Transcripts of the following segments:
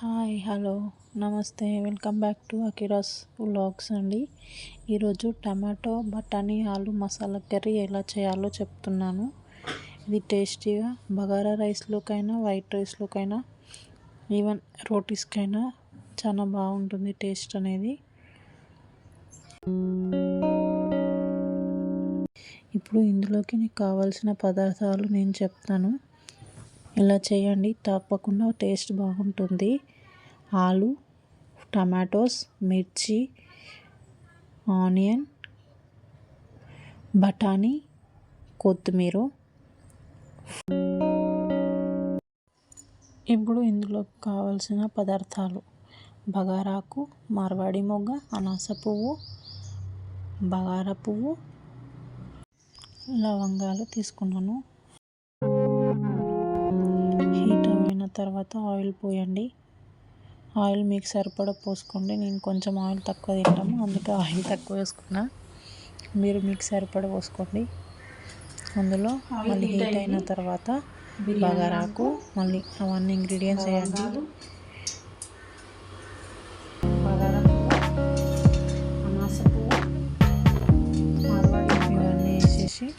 Hi hello నమస్తే welcome back to అకిరాస్ vlogs అండి. ఈరోజు టమాటో బఠానీ ఆలు మసాలా కర్రీ ఎలా చేయాలో చెప్తున్నాను. ఇది టేస్టీగా బగారా రైస్లోకైనా వైట్ రైస్లోకైనా ఈవెన్ రోటీస్కైనా చాలా బాగుంటుంది టేస్ట్ అనేది. ఇప్పుడు ఇందులోకి నీకు కావాల్సిన పదార్థాలు నేను చెప్తాను, ఇలా చేయండి, తప్పకుండా టేస్ట్ బాగుంటుంది. ఆలు, టమాటోస్, మిర్చి, ఆనియన్, బఠానీ, కొత్తిమీర. ఇప్పుడు ఇందులో కావాల్సిన పదార్థాలు: బగారాకు, మార్వాడి మొగ్గ, అనాస పువ్వు, బగారా పువ్వు, లవంగాలు తీసుకున్నాను. హీట్ అయిన తర్వాత ఆయిల్ పోయండి. ఆయిల్ మీకు సరిపడా పోసుకోండి. నేను కొంచెం ఆయిల్ తక్కువ తింటాము, అందుకే ఆయిల్ తక్కువ వేసుకున్నా. మీరు మీకు సరిపడా పోసుకోండి. అందులో మళ్ళీ హీట్ అయిన తర్వాత బగారాకు, మళ్ళీ అవన్నీ ఇంగ్రీడియంట్స్ వేయండి. బగారా పువ్వు, అనాస పువ్వు, మార్వాడి ఇవన్నీ వేసేసి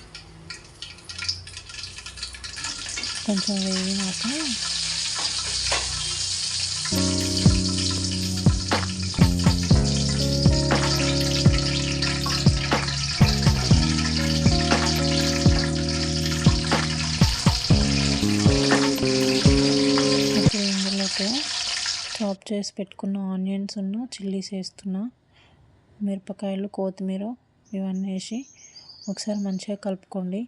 కొంచెం వేగినాక చాప్ చేసి పెట్టుకున్న ఆనియన్స్ ఉన్న చిల్లీస్ వేస్తున్నా, మిరపకాయలు, కొత్తిమీర ఇవన్నీ వేసి ఒకసారి మంచిగా కలుపుకోండి.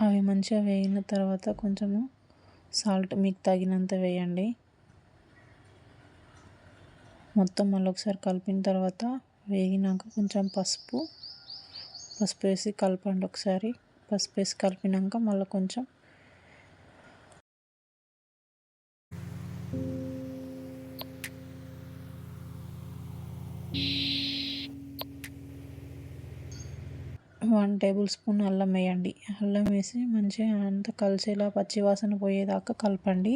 అవి మంచిగా వేగిన తర్వాత కొంచెము సాల్ట్ మీకు తగినంత వేయండి. మొత్తం మళ్ళీ ఒకసారి కలిపిన తర్వాత వేగినాక కొంచెం పసుపు వేసి కలపండి. ఒకసారి పసుపు వేసి కలిపినాక మళ్ళీ కొంచెం వన్ టేబుల్ స్పూన్ అల్లం వేయండి. అల్లం వేసి మంచిగా అంతా కలిసేలా పచ్చివాసన పోయేదాకా కలపండి.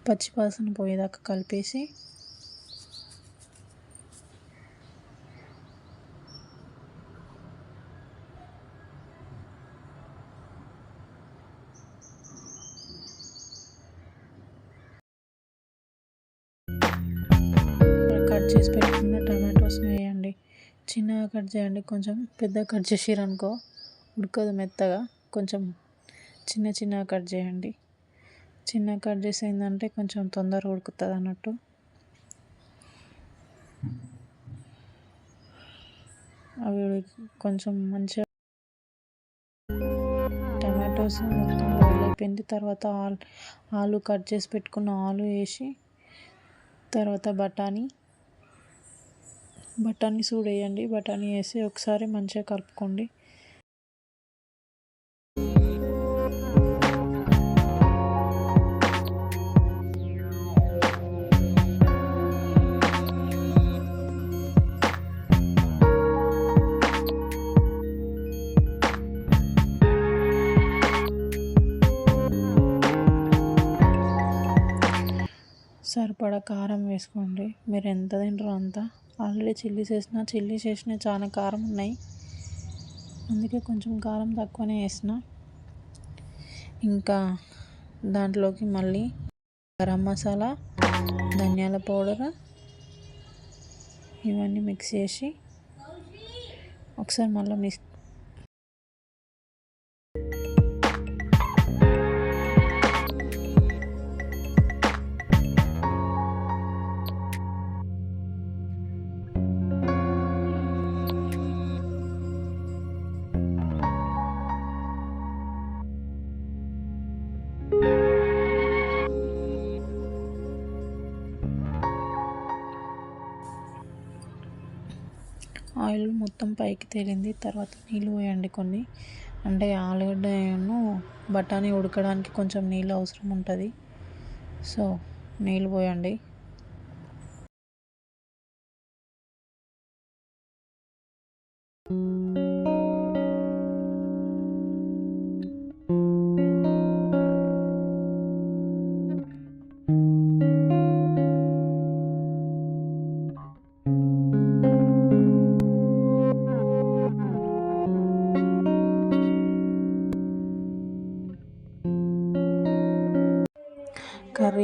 పచ్చివాసన పోయేదాకా కలిపేసి కట్ చేసి పెట్టుకున్న టమాటోస్ వేయండి. చిన్నగా కట్ చేయండి, కొంచెం పెద్దగా కట్ చేసిరనుకో ఉడకదు మెత్తగా. కొంచెం చిన్నగా కట్ చేయండి. చిన్నగా కట్ చేసి ఏంటంటే కొంచెం తొందరగా ఉడుకుతుంది అన్నట్టు. అవి కొంచెం మంచిగా టమాటోస్ మొత్తం బాయిల్ అయిపోయింది. తర్వాత ఆలు కట్ చేసి పెట్టుకున్న ఆలు వేసి తర్వాత బఠానీ సూడ్ వేయండి. బఠానీ వేసి ఒకసారి మంచిగా కలుపుకోండి. సరిపడా కారం వేసుకోండి. మీరు ఎంత తింటారో అంత. ఆల్రెడీ చిల్లీస్ వేసినా చాలా కారం ఉన్నాయి, అందుకే కొంచెం కారం తక్కువనే వేసిన. ఇంకా దాంట్లోకి మళ్ళీ గరం మసాలా, ధనియాల పౌడర్ ఇవన్నీ మిక్స్ చేసి ఒకసారి మళ్ళీ ఆయిల్ మొత్తం పైకి తేలింది. తర్వాత నీళ్ళు పోయండి కొన్ని, అంటే ఆలుగడ్డను బఠానీ ఉడకడానికి కొంచెం నీళ్ళు అవసరం ఉంటుంది. సో నీళ్ళు పోయండి. కర్రీ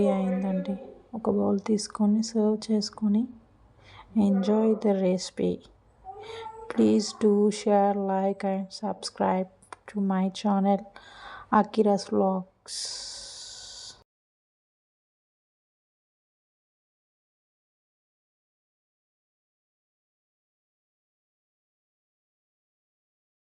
అయిందండి. ఒక బౌల్ తీసుకొని సర్వ్ చేసుకొని enjoy the recipe. Please do share, like and subscribe to my channel Akira's Vlogs.